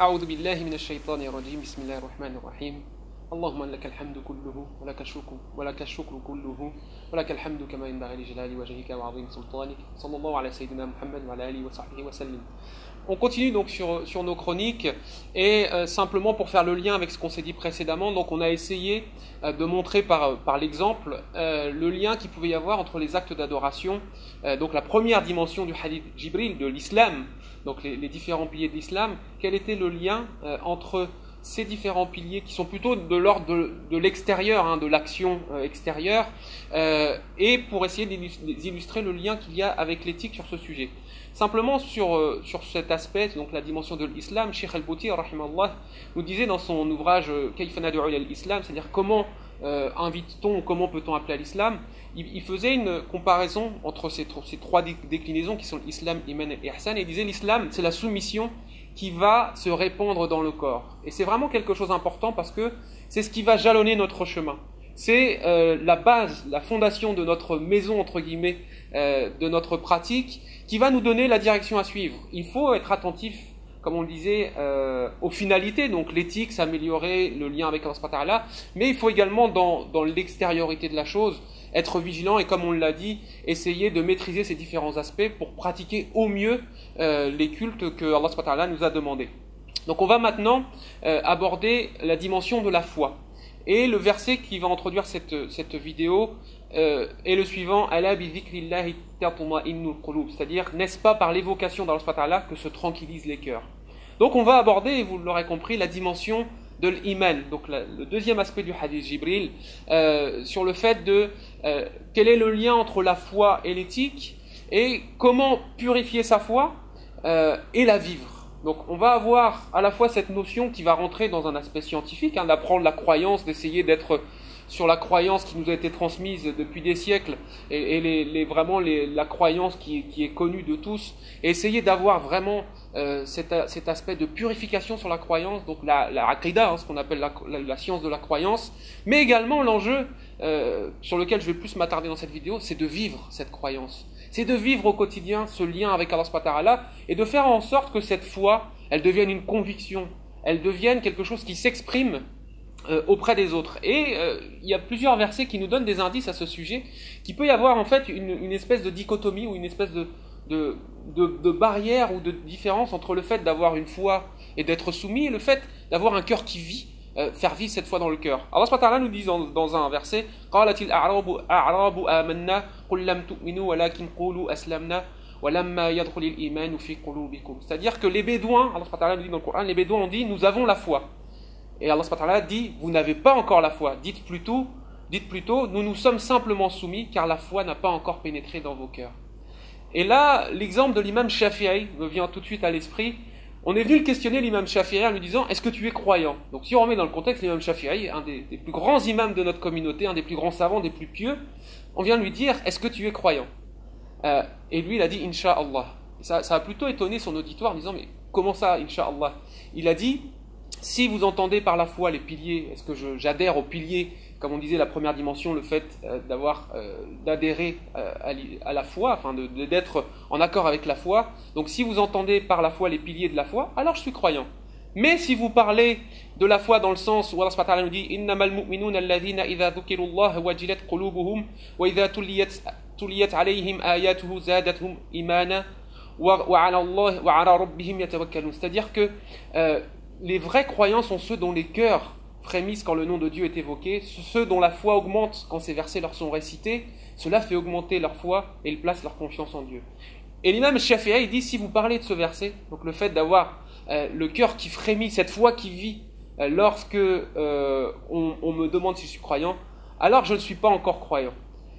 أعوذ بالله من الشيطان الرجيم بسم الله الرحمن الرحيم اللهم لك الحمد كله ولك الشكر كله ولك الحمد كما ينبغي لجلال وجهك وعظيم سلطانك صلى الله على سيدنا محمد وعلى آله وصحبه وسلم. On continue donc sur nos chroniques et simplement pour faire le lien avec ce qu'on s'est dit précédemment, donc on a essayé de montrer par l'exemple le lien qu'il pouvait y avoir entre les actes d'adoration, donc la première dimension du hadith Jibril, de l'islam, donc les différents piliers de l'islam, quel était le lien entre ces différents piliers qui sont plutôt de l'ordre de l'extérieur, de l'action extérieure, et pour essayer d'illustrer le lien qu'il y a avec l'éthique sur ce sujet. Simplement sur cet aspect, donc la dimension de l'islam, Cheikh Al-Bouti rahimahullah nous disait dans son ouvrage Kayfa nad'u ila al-islam, c'est-à-dire comment invite-t-on, comment peut-on appeler à l'islam, il faisait une comparaison entre ces trois déclinaisons qui sont l'islam, iman et ihsan, et il disait l'islam c'est la soumission qui va se répandre dans le corps. Et c'est vraiment quelque chose d'important parce que c'est ce qui va jalonner notre chemin. C'est la base, la fondation de notre maison, entre guillemets, de notre pratique, qui va nous donner la direction à suivre. Il faut être attentif, comme on le disait, aux finalités, donc l'éthique, s'améliorer, le lien avec Allah subhanahu wa ta'ala, mais il faut également, dans l'extériorité de la chose, être vigilant et, comme on l'a dit, essayer de maîtriser ces différents aspects pour pratiquer au mieux les cultes que Allah subhanahu wa ta'ala nous a demandés. Donc on va maintenant aborder la dimension de la foi. Et le verset qui va introduire cette vidéo est le suivant: Ala bi dhikrillahi tatma'innul qulub, c'est-à-dire, n'est-ce pas par l'évocation d'Allah subhanahu wa ta'ala que se tranquillisent les cœurs. Donc on va aborder, et vous l'aurez compris, la dimension de l'iman, donc le deuxième aspect du hadith Jibril, sur le fait de quel est le lien entre la foi et l'éthique, et comment purifier sa foi et la vivre. Donc on va avoir à la fois cette notion qui va rentrer dans un aspect scientifique, d'apprendre la croyance, d'essayer d'être sur la croyance qui nous a été transmise depuis des siècles, et vraiment la croyance qui est connue de tous, et essayer d'avoir vraiment cet aspect de purification sur la croyance, donc la aqida, ce qu'on appelle la science de la croyance, mais également l'enjeu sur lequel je vais plus m'attarder dans cette vidéo, c'est de vivre cette croyance. C'est de vivre au quotidien ce lien avec Allah subhanahu wa ta'ala et de faire en sorte que cette foi, elle devienne une conviction, elle devienne quelque chose qui s'exprime auprès des autres. Et il y a plusieurs versets qui nous donnent des indices à ce sujet, qu'il peut y avoir en fait une espèce de dichotomie ou une espèce de barrière ou de différence entre le fait d'avoir une foi et d'être soumis et le fait d'avoir un cœur qui vit, faire vivre cette foi dans le cœur. Allah subhanahu wa ta'ala nous dit dans un verset: Qalatil a'rabu amanna qul lam tu'minu walakin qulu aslamna walamma yadkhulil imanu fi qulubikum. C'est-à-dire que les bédouins, Allah subhanahu wa ta'ala nous dit dans le Coran, les bédouins ont dit nous avons la foi. Et Allah subhanahu wa ta'ala dit vous n'avez pas encore la foi. Dites plutôt nous nous sommes simplement soumis car la foi n'a pas encore pénétré dans vos cœurs. Et là, l'exemple de l'imam Shafi'i me vient tout de suite à l'esprit. On est venu le questionner, l'imam Shafi'i, en lui disant: est-ce que tu es croyant? Donc si on remet dans le contexte, l'imam Shafi'i, un des plus grands imams de notre communauté, un des plus grands savants, des plus pieux, on vient lui dire: est-ce que tu es croyant? Et lui il a dit: Inch'Allah. Ça a plutôt étonné son auditoire en disant: mais comment ça, Inch'Allah? Il a dit: si vous entendez par la foi les piliers, est-ce que j'adhère aux piliers, comme on disait, la première dimension, le fait d'adhérer à la foi, enfin d'être en accord avec la foi. Donc si vous entendez par la foi les piliers de la foi, alors je suis croyant. Mais si vous parlez de la foi dans le sens où Allah subhanahu wa ta'ala nous dit: innamal mu'minuna alladhina idha dhukirullaha wajilat qulubuhum wa idha tuliyat alayhim ayatuhu zadatuhum imana wa ala rabbihim yatawakkalun. C'est-à-dire que les vrais croyants sont ceux dont les cœurs frémissent quand le nom de Dieu est évoqué, ceux dont la foi augmente quand ces versets leur sont récités. Cela fait augmenter leur foi et ils placent leur confiance en Dieu. Et l'imam Shafi'i dit: si vous parlez de ce verset, donc le fait d'avoir le cœur qui frémit, cette foi qui vit lorsque on me demande si je suis croyant, alors je ne suis pas encore croyant.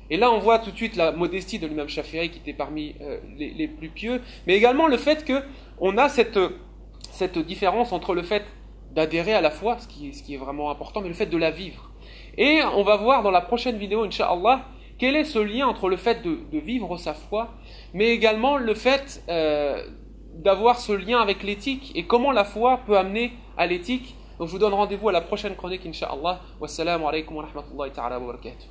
Et là on voit tout de suite la modestie de l'imam Shafi'i qui était parmi les plus pieux, mais également le fait qu'on a cette différence entre le fait d'adhérer à la foi, ce qui est vraiment important, mais le fait de la vivre. Et on va voir dans la prochaine vidéo, Inch'Allah, quel est ce lien entre le fait de vivre sa foi, mais également le fait d'avoir ce lien avec l'éthique, et comment la foi peut amener à l'éthique. Donc je vous donne rendez-vous à la prochaine chronique, Inch'Allah. Wassalamu alaikum wa rahmatullahi ta'ala wa barakatuh.